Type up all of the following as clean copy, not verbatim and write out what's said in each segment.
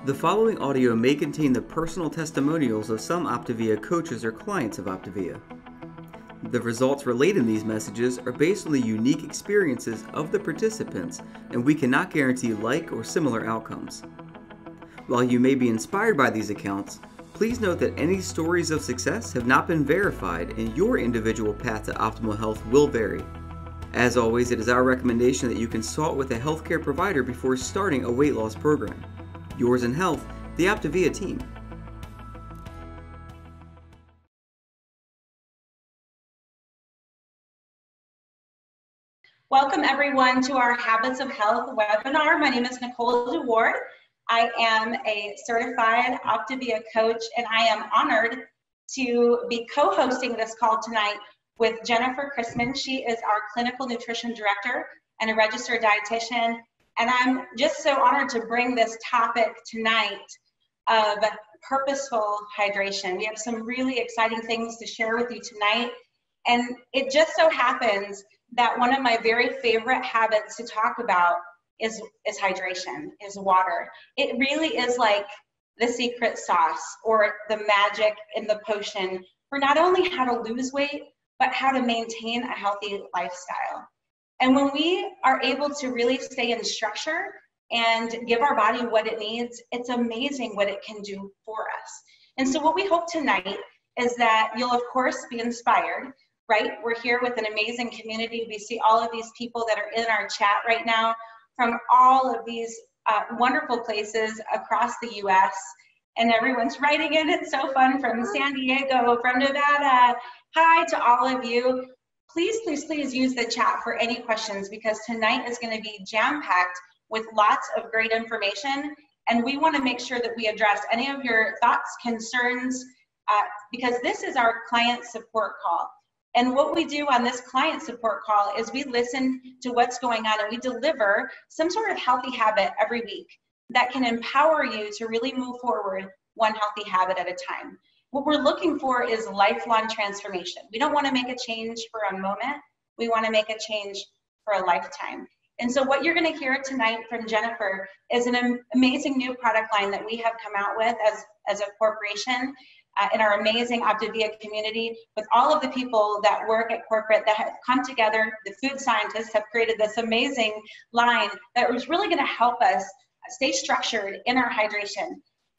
The following audio may contain the personal testimonials of some Optavia coaches or clients of Optavia. The results relayed in these messages are based on the unique experiences of the participants, and we cannot guarantee like or similar outcomes. While you may be inspired by these accounts, please note that any stories of success have not been verified, and your individual path to optimal health will vary. As always, it is our recommendation that you consult with a healthcare provider before starting a weight loss program. Yours in health, the Optavia team. Welcome everyone to our Habits of Health webinar. My name is Nicole DeWard. I am a certified Optavia coach, and I am honored to be co-hosting this call tonight with Jennifer Chrisman. She is our clinical nutrition director and a registered dietitian. And I'm just so honored to bring this topic tonight of purposeful hydration. We have some really exciting things to share with you tonight. And it just so happens that one of my very favorite habits to talk about is hydration, is water. It really is like the secret sauce or the magic in the potion for not only how to lose weight, but how to maintain a healthy lifestyle. And when we are able to really stay in structure and give our body what it needs, it's amazing what it can do for us. And so what we hope tonight is that you'll, of course, be inspired, right? We're here with an amazing community. We see all of these people that are in our chat right now from all of these wonderful places across the US. And everyone's writing in. It's so fun, from San Diego, from Nevada. Hi to all of you. Please, please, please use the chat for any questions, because tonight is going to be jam-packed with lots of great information, and we want to make sure that we address any of your thoughts, concerns, because this is our client support call. And what we do on this client support call is we listen to what's going on, and we deliver some sort of healthy habit every week that can empower you to really move forward one healthy habit at a time. What we're looking for is lifelong transformation. We don't want to make a change for a moment. We want to make a change for a lifetime. And so what you're going to hear tonight from Jennifer is an amazing new product line that we have come out with as a corporation in our amazing Optavia community, with all of the people that work at corporate that have come together. The food scientists have created this amazing line that was really going to help us stay structured in our hydration.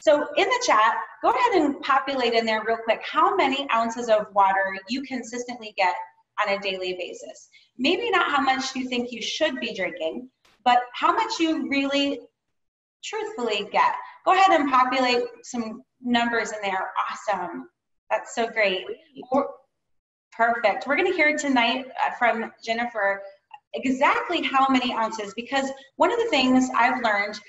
So in the chat, go ahead and populate in there real quick how many ounces of water you consistently get on a daily basis. Maybe not how much you think you should be drinking, but how much you really truthfully get. Go ahead and populate some numbers in there. Awesome. That's so great. Perfect. We're going to hear tonight from Jennifer exactly how many ounces, because one of the things I've learned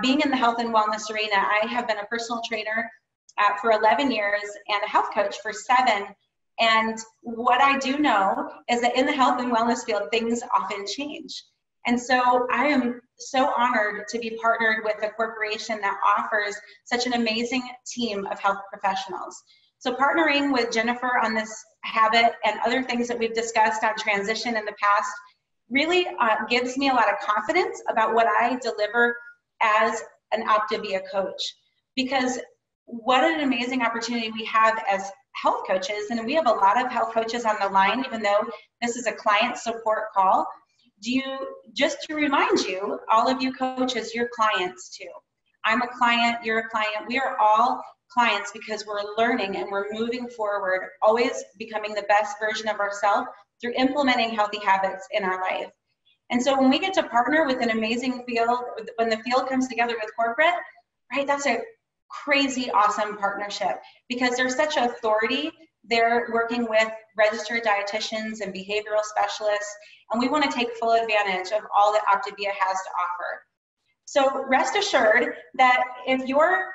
being in the health and wellness arena, I have been a personal trainer for 11 years and a health coach for 7. And what I do know is that in the health and wellness field, things often change. And so I am so honored to be partnered with a corporation that offers such an amazing team of health professionals. So partnering with Jennifer on this habit and other things that we've discussed on transition in the past really gives me a lot of confidence about what I deliver as an Optavia coach, because what an amazing opportunity we have as health coaches. And we have a lot of health coaches on the line, even though this is a client support call. Just to remind you, all of you coaches, you're clients too. I'm a client, you're a client. We are all clients because we're learning and we're moving forward, always becoming the best version of ourselves through implementing healthy habits in our life. And so when we get to partner with an amazing field, when the field comes together with corporate, right, that's a crazy awesome partnership, because there's such authority. They're working with registered dietitians and behavioral specialists, and we want to take full advantage of all that Optavia has to offer. So rest assured that if your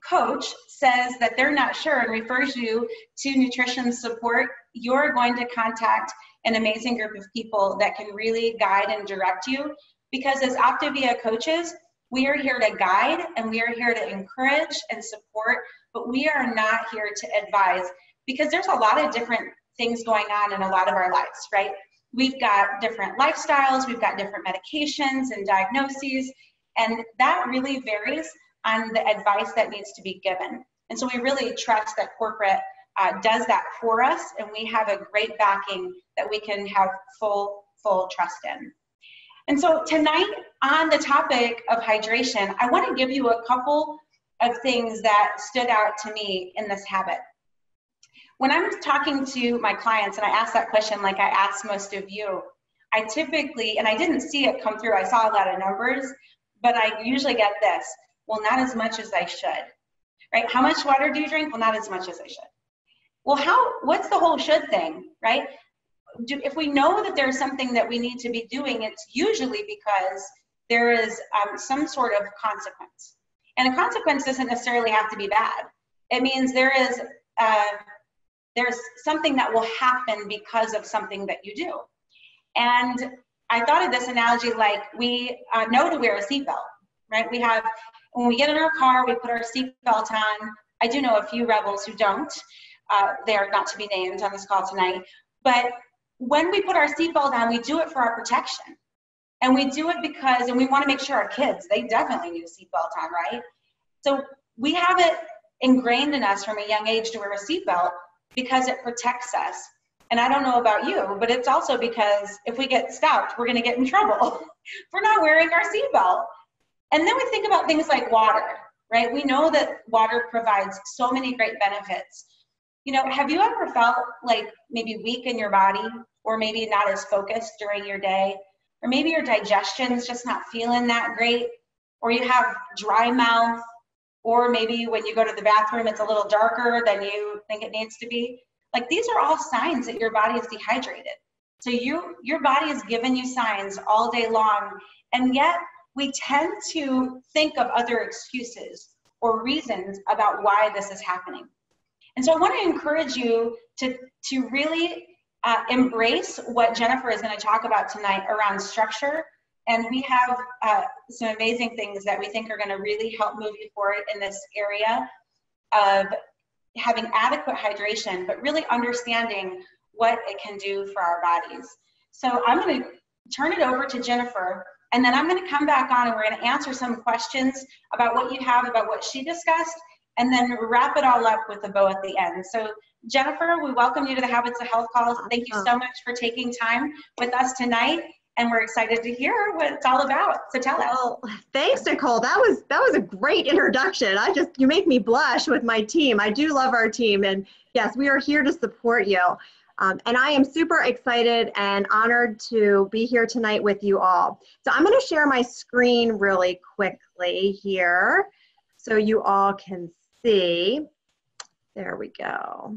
coach says that they're not sure and refers you to nutrition support, you're going to contact an amazing group of people that can really guide and direct you, because as Optavia coaches, we are here to guide and we are here to encourage and support, but we are not here to advise, because there's a lot of different things going on in a lot of our lives, right? We've got different lifestyles, we've got different medications and diagnoses, and that really varies on the advice that needs to be given. And so we really trust that corporate does that for us, and we have a great backing that we can have full trust in. And so tonight, on the topic of hydration, I want to give you a couple of things that stood out to me in this habit. When I'm talking to my clients and I ask that question like I asked most of you, I typically, and I didn't see it come through, I saw a lot of numbers, but I usually get this: well, not as much as I should, right? How much water do you drink? Well, not as much as I should. Well, what's the whole should thing, right? If we know that there's something that we need to be doing, it's usually because there is some sort of consequence. And a consequence doesn't necessarily have to be bad. It means there's something that will happen because of something that you do. And I thought of this analogy like we know to wear a seatbelt, right? When we get in our car, we put our seatbelt on. I do know a few rebels who don't. They are not to be named on this call tonight. But when we put our seatbelt on, we do it for our protection. And we do it because, and we want to make sure our kids, they definitely need a seatbelt on, right? So we have it ingrained in us from a young age to wear a seatbelt because it protects us. And I don't know about you, but it's also because if we get stopped, we're going to get in trouble for not wearing our seatbelt. And then we think about things like water, right? We know that water provides so many great benefits. You know, have you ever felt like maybe weak in your body, or maybe not as focused during your day, or maybe your digestion's just not feeling that great, or you have dry mouth, or maybe when you go to the bathroom, it's a little darker than you think it needs to be? Like, these are all signs that your body is dehydrated. So your body is giving you signs all day long, and yet we tend to think of other excuses or reasons about why this is happening. And so I want to encourage you to really embrace what Jennifer is going to talk about tonight around structure. And we have some amazing things that we think are going to really help move you forward in this area of having adequate hydration, but really understanding what it can do for our bodies. So I'm going to turn it over to Jennifer, and then I'm going to come back on and we're going to answer some questions about what you have, about what she discussed, and then wrap it all up with a bow at the end. So Jennifer, we welcome you to the Habits of Health calls. Thank you so much for taking time with us tonight, and we're excited to hear what it's all about. So tell us. Well, thanks, Nicole. That was a great introduction. You make me blush with my team. I do love our team, and yes, we are here to support you. And I am super excited and honored to be here tonight with you all. So I'm going to share my screen really quickly here so you all can see. There we go.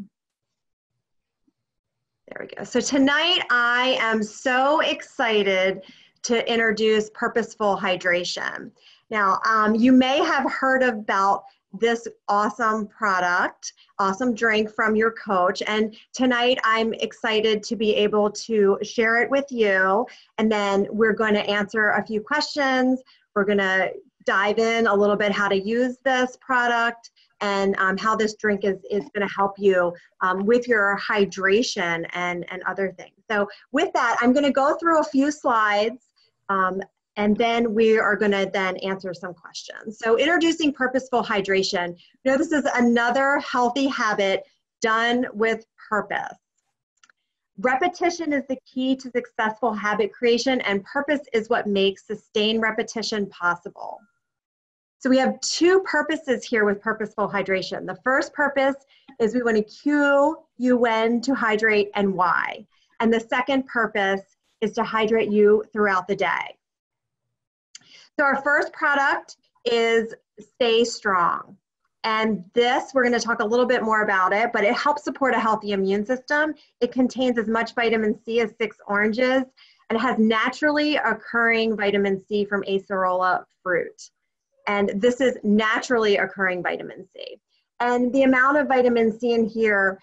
There we go. So tonight I am so excited to introduce Purposeful Hydration. Now, you may have heard about this awesome product, awesome drink from your coach. And tonight I'm excited to be able to share it with you. And then we're going to answer a few questions. We're going to dive in a little bit how to use this product and how this drink is going to help you with your hydration and other things. So with that, I'm going to go through a few slides and then we are going to then answer some questions. So introducing Purposeful Hydration. You know, this is another healthy habit done with purpose. Repetition is the key to successful habit creation, and purpose is what makes sustained repetition possible. So we have two purposes here with Purposeful Hydration. The first purpose is we want to cue you when to hydrate and why. And the second purpose is to hydrate you throughout the day. So our first product is Stay Strong. And this, we're going to talk a little bit more about it, but it helps support a healthy immune system. It contains as much vitamin C as 6 oranges, and it has naturally occurring vitamin C from acerola fruit. And this is naturally occurring vitamin C. And the amount of vitamin C in here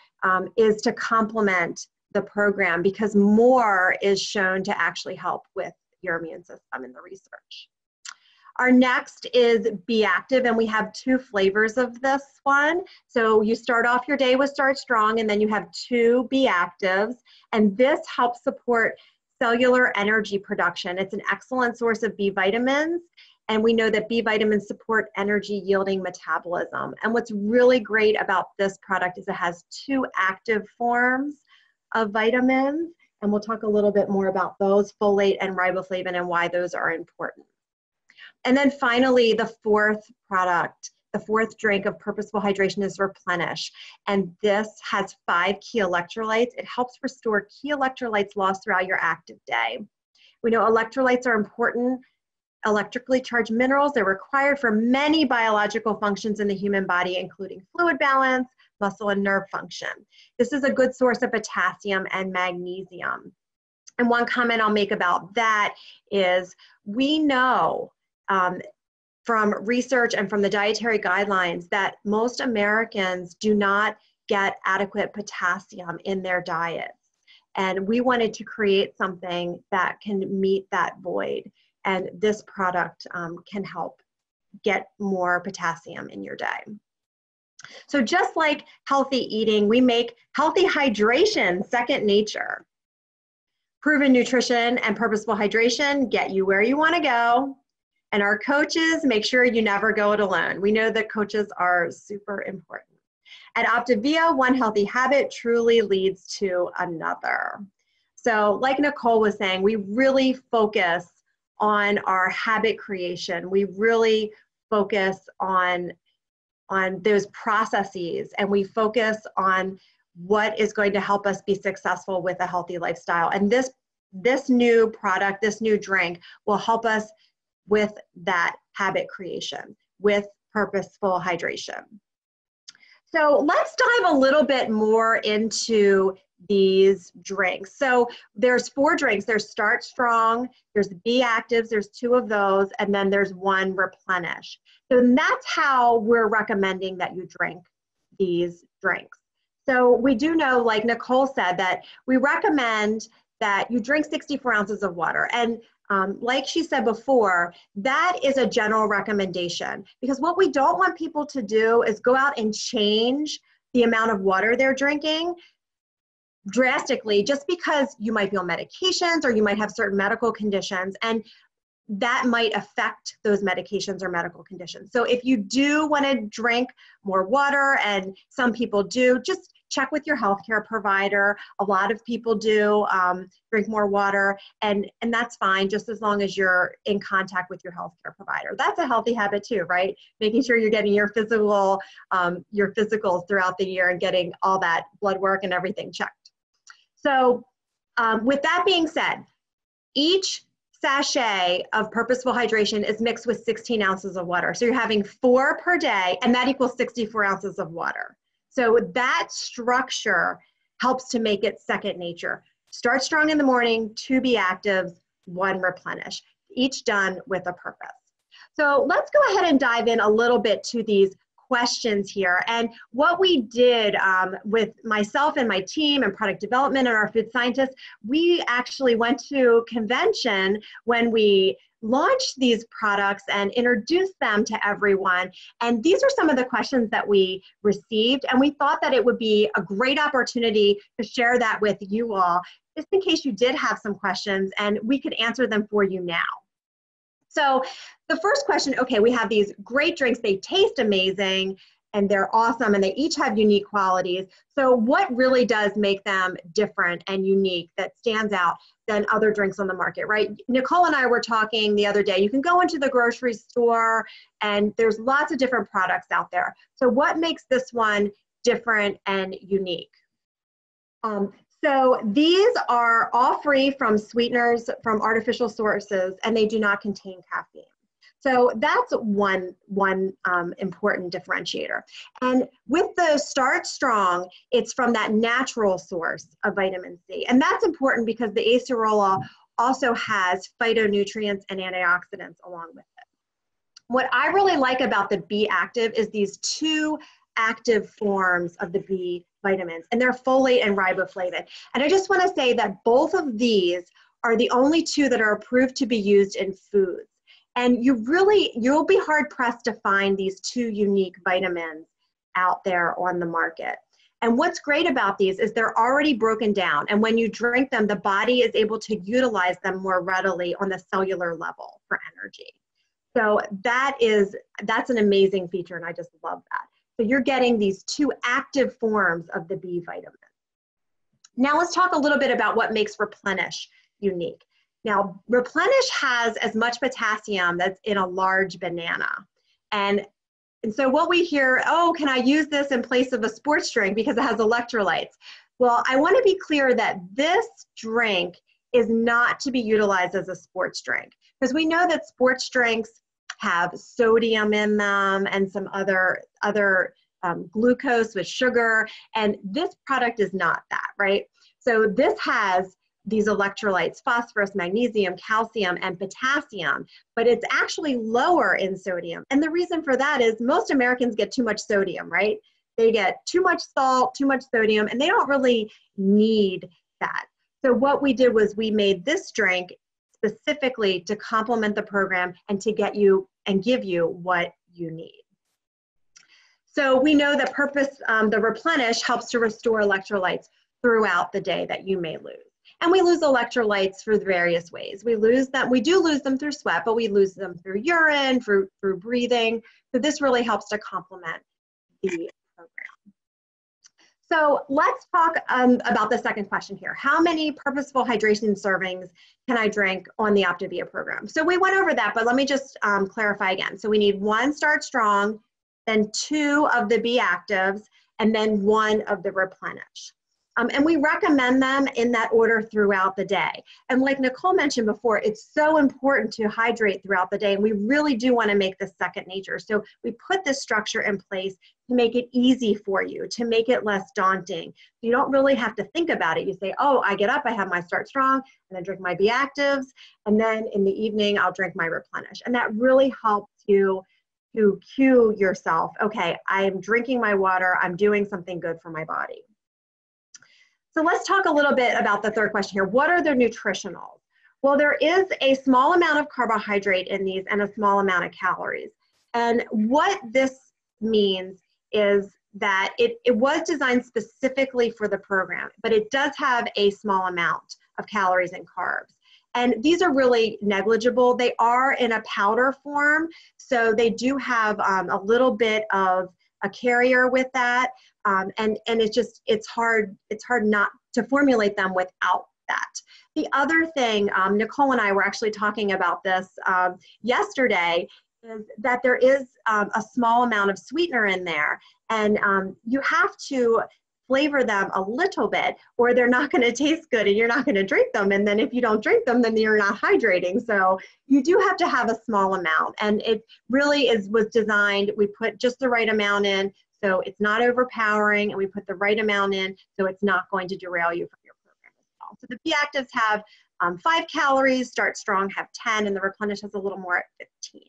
is to complement the program, because more is shown to actually help with your immune system in the research. Our next is Be Active, and we have two flavors of this one. So you start off your day with Start Strong, and then you have two Be Actives, and this helps support cellular energy production. It's an excellent source of B vitamins, And we know that B vitamins support energy yielding metabolism. And what's really great about this product is it has 2 active forms of vitamins. And we'll talk a little bit more about those, folate and riboflavin, and why those are important. And then finally, the 4th product, the 4th drink of Purposeful Hydration is Replenish. And this has 5 key electrolytes. It helps restore key electrolytes lost throughout your active day. We know electrolytes are important electrically charged minerals. They're required for many biological functions in the human body, including fluid balance, muscle and nerve function. This is a good source of potassium and magnesium. And one comment I'll make about that is we know from research and from the dietary guidelines that most Americans do not get adequate potassium in their diets. And we wanted to create something that can meet that void. And this product can help get more potassium in your day. So just like healthy eating, we make healthy hydration second nature. Proven nutrition and purposeful hydration get you where you want to go. And our coaches make sure you never go it alone. We know that coaches are super important. At Optavia, one healthy habit truly leads to another. So like Nicole was saying, we really focus on our habit creation. We really focus on those processes, and we focus on what is going to help us be successful with a healthy lifestyle. And this new product, this new drink will help us with that habit creation, with Purposeful Hydration. So let's dive a little bit more into these drinks. So there's 4 drinks. There's Start Strong, there's B Actives, there's 2 of those, and then there's 1 Replenish. So that's how we're recommending that you drink these drinks. So we do know, like Nicole said, that we recommend that you drink 64 ounces of water. And like she said before, that is a general recommendation, because what we don't want people to do is go out and change the amount of water they're drinking drastically just because you might be on medications or you might have certain medical conditions, and that might affect those medications or medical conditions. So if you do want to drink more water, and some people do, just check with your healthcare provider. A lot of people do drink more water, and that's fine, just as long as you're in contact with your healthcare provider. That's a healthy habit too, right? Making sure you're getting your physicals throughout the year and getting all that blood work and everything checked. So with that being said, each sachet of Purposeful Hydration is mixed with 16 ounces of water. So you're having 4 per day, and that equals 64 ounces of water. So that structure helps to make it second nature. Start Strong in the morning, 2 B Actives, 1 Replenish, each done with a purpose. So let's go ahead and dive in a little bit to these questions here. And what we did with myself and my team and product development and our food scientists, we actually went to convention when we launched these products and introduced them to everyone. And these are some of the questions that we received. And we thought that it would be a great opportunity to share that with you all, just in case you did have some questions, and we could answer them for you now. So the first question, okay, we have these great drinks. They taste amazing and they're awesome, and they each have unique qualities. So what really does make them different and unique that stands out than other drinks on the market, right? Nicole and I were talking the other day. You can go into the grocery store and there's lots of different products out there. So what makes this one different and unique? So these are all free from sweeteners, from artificial sources, and they do not contain caffeine. So that's one important differentiator. And with the Start Strong, it's from that natural source of vitamin C. And that's important because the acerola also has phytonutrients and antioxidants along with it. What I really like about the B Active is these 2 active forms of the B vitamins, and they're folate and riboflavin. And I just want to say that both of these are the only 2 that are approved to be used in foods. And you'll be hard pressed to find these 2 unique vitamins out there on the market. And what's great about these is they're already broken down. And when you drink them, the body is able to utilize them more readily on the cellular level for energy. So that's an amazing feature, and I just love that. So you're getting these two active forms of the B vitamin. Now let's talk a little bit about what makes Replenish unique. Now, Replenish has as much potassium that's in a large banana. And so what we hear, oh, can I use this in place of a sports drink because it has electrolytes? Well, I want to be clear that this drink is not to be utilized as a sports drink, because we know that sports drinks have sodium in them and some other glucose with sugar, and this product is not that, right? So this has these electrolytes, phosphorus, magnesium, calcium, and potassium, but it's actually lower in sodium. And the reason for that is most Americans get too much sodium, right? They get too much salt, too much sodium, and they don't really need that. So what we did was we made this drink specifically to complement the program and to get you and give you what you need. So we know that the Replenish helps to restore electrolytes throughout the day that you may lose. And we lose electrolytes for various ways. We do lose them through sweat, but we lose them through urine, through breathing. So this really helps to complement the program. So let's talk about the second question here. How many Purposeful Hydration servings can I drink on the Optavia program? So we went over that, but let me just clarify again. So we need 1 Start Strong, then 2 of the B Actives, and then 1 of the Replenish. And we recommend them in that order throughout the day. And like Nicole mentioned before, it's so important to hydrate throughout the day, and we really do want to make this second nature. So we put this structure in place to make it easy for you, to make it less daunting. You don't really have to think about it. You say, oh, I get up, I have my Start Strong, and then drink my B Actives, and then in the evening, I'll drink my Replenish. And that really helps you to cue yourself, okay, I'm drinking my water, I'm doing something good for my body. So let's talk a little bit about the third question here. What are the nutritionals? Well, there is a small amount of carbohydrate in these and a small amount of calories. And what this means is that it was designed specifically for the program, but it does have a small amount of calories and carbs. And these are really negligible. They are in a powder form, so they do have a little bit of a carrier with that. And it's hard not to formulate them without that. The other thing, Nicole and I were actually talking about this yesterday, is that there is a small amount of sweetener in there, and you have to flavor them a little bit or they're not going to taste good and you're not going to drink them. And then if you don't drink them, then you're not hydrating. So you do have to have a small amount, and it really was designed, we put just the right amount in so it's not overpowering, and we put the right amount in so it's not going to derail you from your program as well. So the B Actives have 5 calories, Start Strong have 10, and the Replenish has a little more at 15.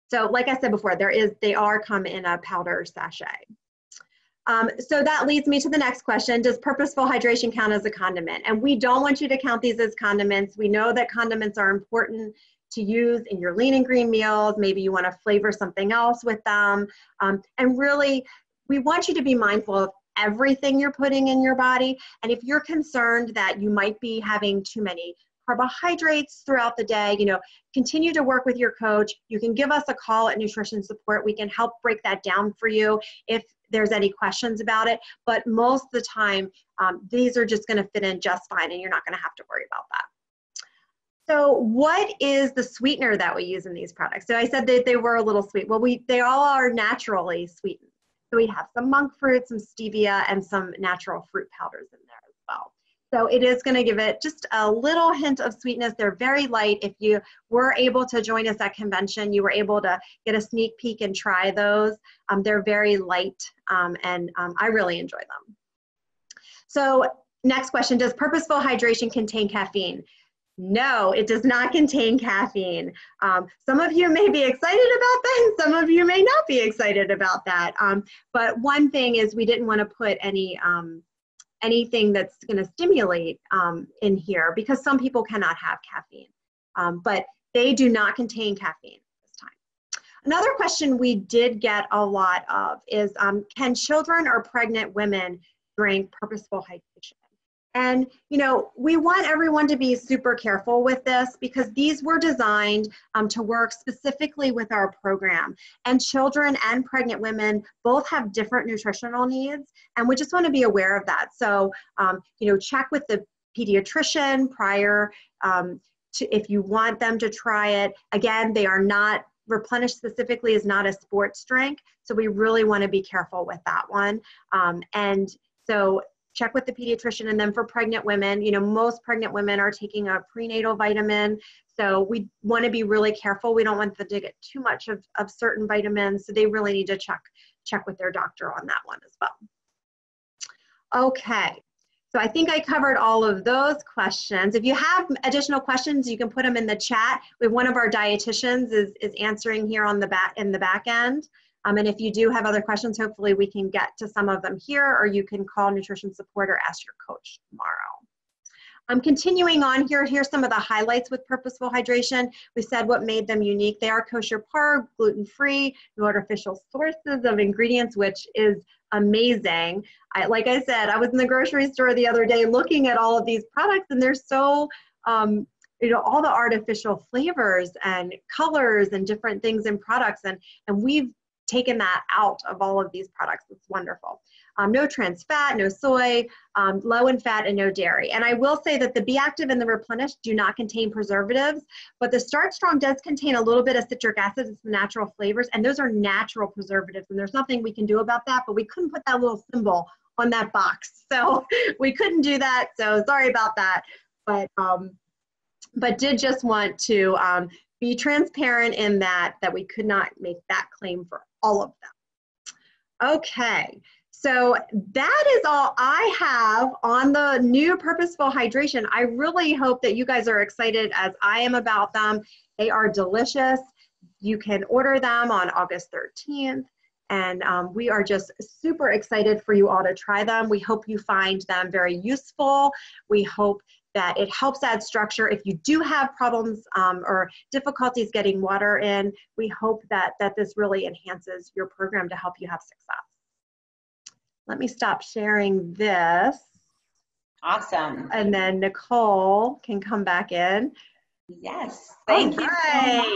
So like I said before, they come in a powder sachet. So that leads me to the next question. Does Purposeful Hydration count as a condiment? And we don't want you to count these as condiments. We know that condiments are important to use in your lean and green meals. Maybe you want to flavor something else with them. And really, we want you to be mindful of everything you're putting in your body. And if you're concerned that you might be having too many carbohydrates throughout the day, continue to work with your coach. You can give us a call at Nutrition Support. We can help break that down for you if there's any questions about it. But most of the time, these are just going to fit in just fine, and you're not going to have to worry about that. So what is the sweetener that we use in these products? So I said that they were a little sweet. Well, they all are naturally sweetened. So we have some monk fruit, some stevia, and some natural fruit powders in there as well. So it is going to give it just a little hint of sweetness. They're very light. If you were able to join us at convention, you were able to get a sneak peek and try those. They're very light, and I really enjoy them. So next question, does Purposeful Hydration contain caffeine? No, it does not contain caffeine. Some of you may be excited about that, and some of you may not be excited about that. But one thing is we didn't want to put anything that's going to stimulate in here, because some people cannot have caffeine. But they do not contain caffeine this time. Another question we did get a lot of is, can children or pregnant women drink Purposeful Hydration? And, you know, we want everyone to be super careful with this because these were designed to work specifically with our program. And children and pregnant women both have different nutritional needs, and we just want to be aware of that. So, you know, check with the pediatrician prior to, if you want them to try it. Again, they are not, Replenish specifically is not a sports drink, so we really want to be careful with that one. And so check with the pediatrician. And then for pregnant women, you know, most pregnant women are taking a prenatal vitamin, so we want to be really careful. We don't want them to get too much of certain vitamins, so they really need to check with their doctor on that one as well. Okay. So I think I covered all of those questions. If you have additional questions, you can put them in the chat. We have one of our dietitians is answering here on the back end. And if you do have other questions, hopefully we can get to some of them here, or you can call nutrition support or ask your coach tomorrow. I'm continuing on here. Here's some of the highlights with Purposeful Hydration. We said what made them unique. They are kosher par, gluten-free, no artificial sources of ingredients, which is amazing. Like I said, I was in the grocery store the other day looking at all of these products, and they're so, you know, all the artificial flavors and colors and different things in products, and we've taken that out of all of these products. It's wonderful. No trans fat, no soy, low in fat, and no dairy. And I will say that the Be Active and the Replenish do not contain preservatives, but the Start Strong does contain a little bit of citric acid. It's the natural flavors, and those are natural preservatives, and there's nothing we can do about that, but we couldn't put that little symbol on that box. So we couldn't do that, so sorry about that. But did just want to be transparent in that we could not make that claim for all of them. Okay. So that is all I have on the new Purposeful Hydration. I really hope that you guys are excited as I am about them. They are delicious. You can order them on August 13th. And we are just super excited for you all to try them. We hope you find them very useful. We hope that it helps add structure. If you do have problems or difficulties getting water in, we hope that this really enhances your program to help you have success. Let me stop sharing this. Awesome. And then Nicole can come back in. Yes. Thank you so much.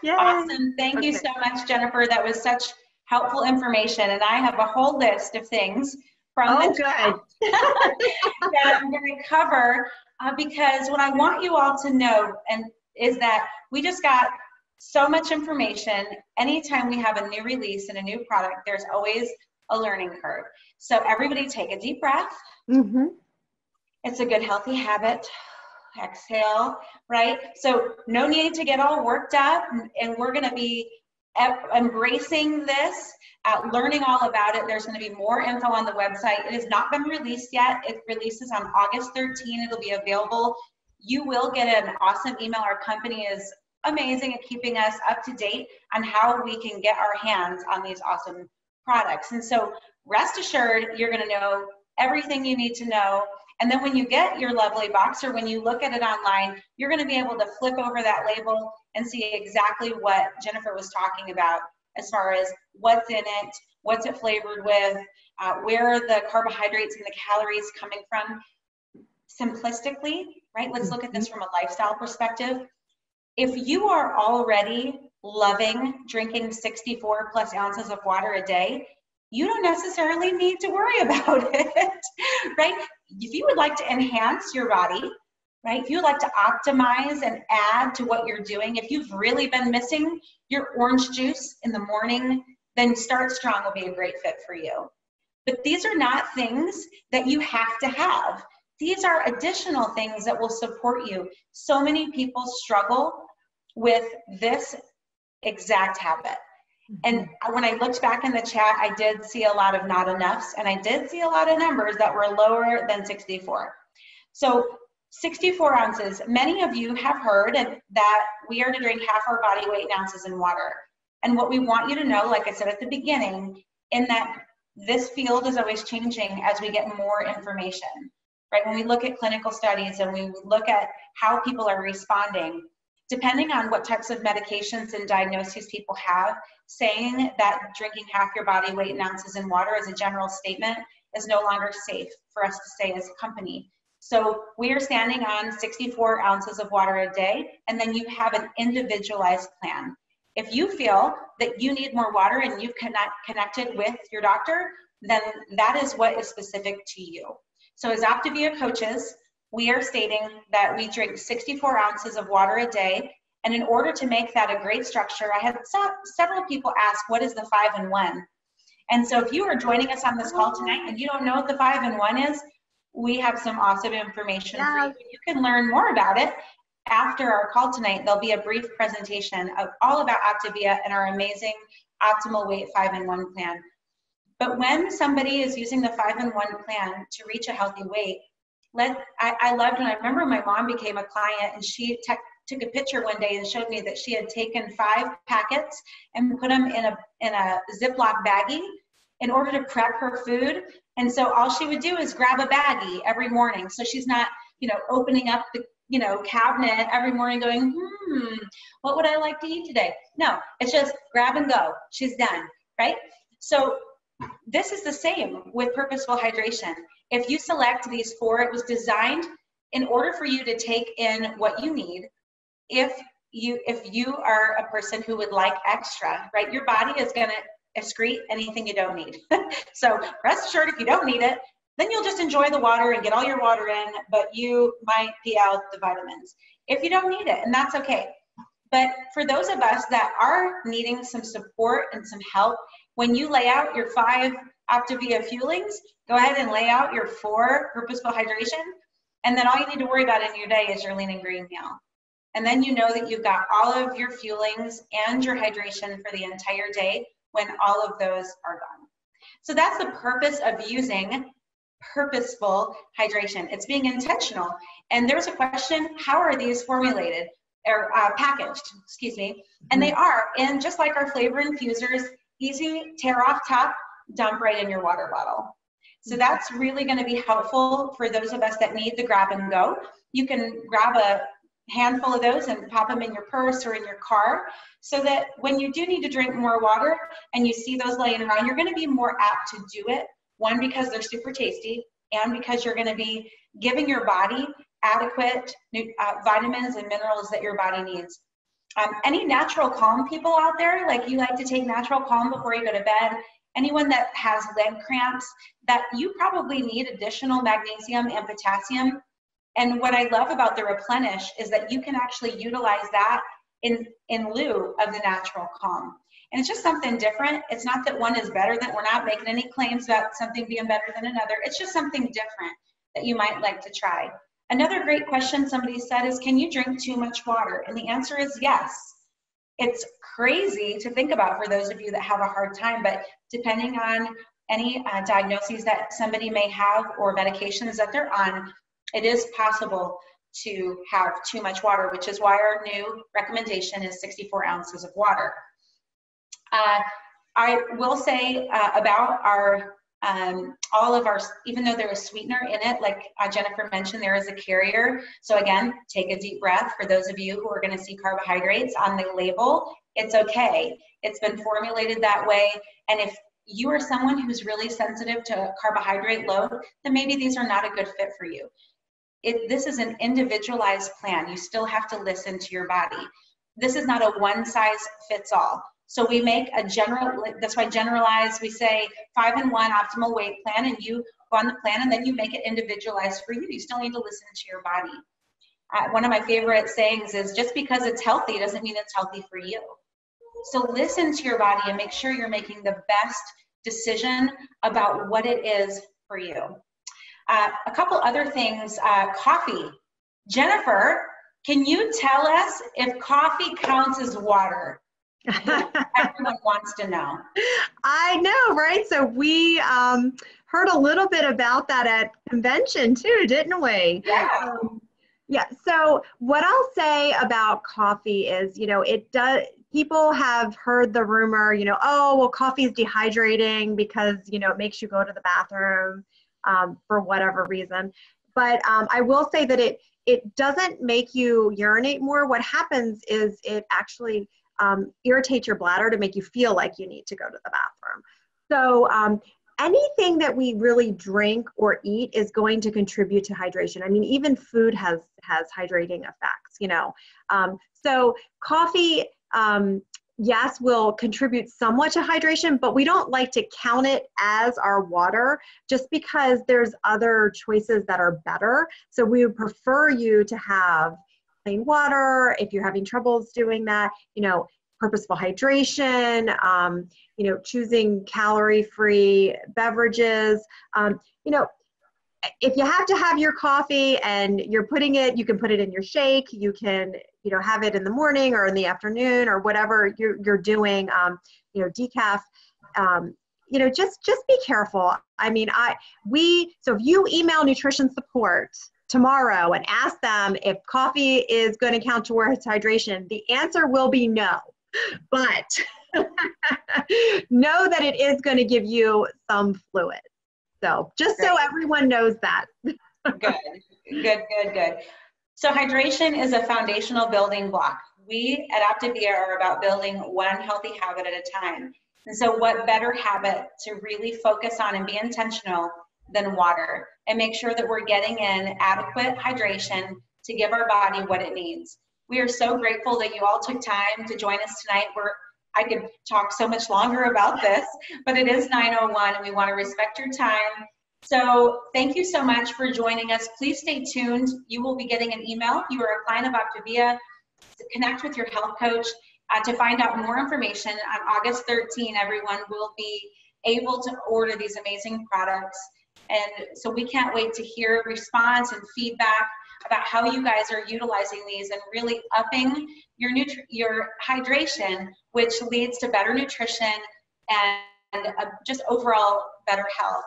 Yay. Awesome. Thank you so much, Jennifer. That was such helpful information. And I have a whole list of things from the chat that I'm going to cover because what I want you all to know is that we just got so much information. Anytime we have a new release and a new product, there's always a learning curve. So everybody take a deep breath. Mm-hmm. It's a good healthy habit. Exhale, right? So no need to get all worked up, and we're going to be embracing this, learning all about it. There's going to be more info on the website. It has not been released yet. It releases on August 13th. It'll be available. You will get an awesome email. Our company is amazing at keeping us up to date on how we can get our hands on these awesome products. And so rest assured, you're going to know everything you need to know. And then when you get your lovely box, or when you look at it online, you're going to be able to flip over that label and see exactly what Jennifer was talking about as far as what's in it, what's it flavored with, where are the carbohydrates and the calories coming from. Simplistically, right? Let's look at this from a lifestyle perspective. If you are already loving drinking 64 plus ounces of water a day, you don't necessarily need to worry about it, right? If you would like to enhance your body, right? If you would like to optimize and add to what you're doing, if you've really been missing your orange juice in the morning, then Start Strong will be a great fit for you. But these are not things that you have to have. These are additional things that will support you. So many people struggle with this exact habit. And when I looked back in the chat, I did see a lot of not enoughs, and I did see a lot of numbers that were lower than 64. So 64 ounces, many of you have heard that we are to drink half our body weight in ounces in water. And what we want you to know, like I said at the beginning, in that this field is always changing as we get more information, right? When we look at clinical studies and we look at how people are responding, depending on what types of medications and diagnoses people have, saying that drinking half your body weight in ounces in water is a general statement is no longer safe for us to say as a company. So we are standing on 64 ounces of water a day, and then you have an individualized plan. If you feel that you need more water and you've connected with your doctor, then that is what is specific to you. So as Optavia coaches, we are stating that we drink 64 ounces of water a day. And in order to make that a great structure, I had several people ask, what is the 5 in 1? And so if you are joining us on this call tonight and you don't know what the 5 in 1 is, we have some awesome information for you. You can learn more about it after our call tonight. There'll be a brief presentation of all about Optavia and our amazing optimal weight 5 in 1 plan. But when somebody is using the 5 in 1 plan to reach a healthy weight, I loved when I remember my mom became a client, and she took a picture one day and showed me that she had taken 5 packets and put them in a Ziploc baggie in order to prep her food. And so all she would do is grab a baggie every morning. So she's not, opening up the, cabinet every morning going, what would I like to eat today? No, it's just grab and go. She's done, right? So this is the same with purposeful hydration. If you select these 4, it was designed in order for you to take in what you need. If you are a person who would like extra, right? Your body is going to excrete anything you don't need. So rest assured, if you don't need it, then you'll just enjoy the water and get all your water in, but you might pee out the vitamins if you don't need it, and that's okay. But for those of us that are needing some support and some help, when you lay out your 5 Optavia fuelings, go ahead and lay out your 4 purposeful hydration, and then all you need to worry about in your day is your lean and green meal. And then you know that you've got all of your fuelings and your hydration for the entire day when all of those are gone. So that's the purpose of using purposeful hydration. It's being intentional. And there's a question, how are these formulated or packaged, excuse me? And they are, and just like our flavor infusers, easy, tear off top, dump right in your water bottle. So that's really going to be helpful for those of us that need the grab and go. You can grab a handful of those and pop them in your purse or in your car, so that when you do need to drink more water and you see those laying around, you're going to be more apt to do it. One, because they're super tasty, and because you're going to be giving your body adequate vitamins and minerals that your body needs. Any natural calm people out there, like you like to take natural calm before you go to bed, anyone that has leg cramps, that you probably need additional magnesium and potassium. And what I love about the Replenish is that you can actually utilize that in lieu of the natural calm. And it's just something different. It's not that one is better than, we're not making any claims about something being better than another. It's just something different that you might like to try. Another great question somebody said is, can you drink too much water? And the answer is yes. It's crazy to think about for those of you that have a hard time, but depending on any diagnoses that somebody may have or medications that they're on, it is possible to have too much water, which is why our new recommendation is 64 ounces of water. I will say about our, all of our, even though there is sweetener in it, like Jennifer mentioned, there is a carrier. So again, take a deep breath. For those of you who are going to see carbohydrates on the label, it's okay. It's been formulated that way. And if you are someone who's really sensitive to carbohydrate load, then maybe these are not a good fit for you. This is an individualized plan. You still have to listen to your body. This is not a one size fits all. So we make a general, that's why generalized, we say 5 in 1 optimal weight plan, and you go on the plan and then you make it individualized for you. You still need to listen to your body. One of my favorite sayings is, just because it's healthy doesn't mean it's healthy for you. So listen to your body and make sure you're making the best decision about what it is for you. A couple other things, coffee. Jennifer, can you tell us if coffee counts as water? Everyone wants to know. I know, right? So we heard a little bit about that at convention too, didn't we? Yeah. Yeah. So what I'll say about coffee is, it does. People have heard the rumor, oh, well, coffee is dehydrating because, it makes you go to the bathroom for whatever reason. But I will say that it doesn't make you urinate more. What happens is it actually irritate your bladder to make you feel like you need to go to the bathroom. So anything that we really drink or eat is going to contribute to hydration. I mean, even food has hydrating effects, you know. So coffee, yes, will contribute somewhat to hydration, but we don't like to count it as our water just because there's other choices that are better. So we would prefer you to have plain water if you're having troubles doing that, you know, purposeful hydration, you know, choosing calorie-free beverages, you know, if you have to have your coffee and you're putting it, you can put it in your shake, you can, you know, have it in the morning or in the afternoon or whatever you're doing, you know, decaf, you know, just be careful. I mean, so if you email nutrition support tomorrow and ask them if coffee is going to count towards hydration, the answer will be no, but know that it is going to give you some fluid. So just so everyone knows that. Good. So hydration is a foundational building block. We at Optavia are about building one healthy habit at a time. And so what better habit to really focus on and be intentional than water, and make sure that we're getting in adequate hydration to give our body what it needs. We are so grateful that you all took time to join us tonight. I could talk so much longer about this, but it is 9:01 and we want to respect your time. So thank you so much for joining us. Please stay tuned. You will be getting an email. You are a client of Optavia. To connect with your health coach to find out more information. On August 13, everyone will be able to order these amazing products. And so we can't wait to hear response and feedback about how you guys are utilizing these and really upping your hydration, which leads to better nutrition and just overall better health.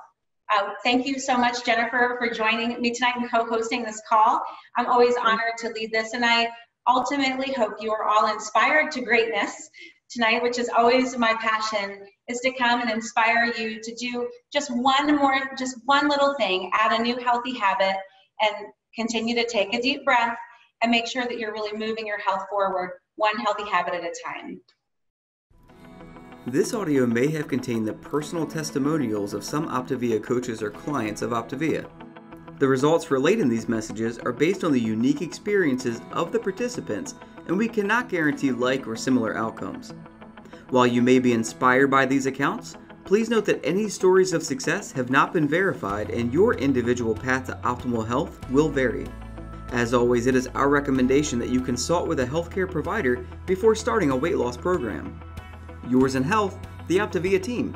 Thank you so much, Jennifer, for joining me tonight and co-hosting this call. I'm always honored to lead this, and I ultimately hope you are all inspired to greatness tonight, which is always my passion, is to come and inspire you to do just one little thing, add a new healthy habit, and continue to take a deep breath and make sure that you're really moving your health forward, one healthy habit at a time. This audio may have contained the personal testimonials of some Optavia coaches or clients of Optavia. The results relayed in these messages are based on the unique experiences of the participants, and we cannot guarantee like or similar outcomes. While you may be inspired by these accounts, please note that any stories of success have not been verified and your individual path to optimal health will vary. As always, it is our recommendation that you consult with a healthcare provider before starting a weight loss program. Yours in health, the Optavia team.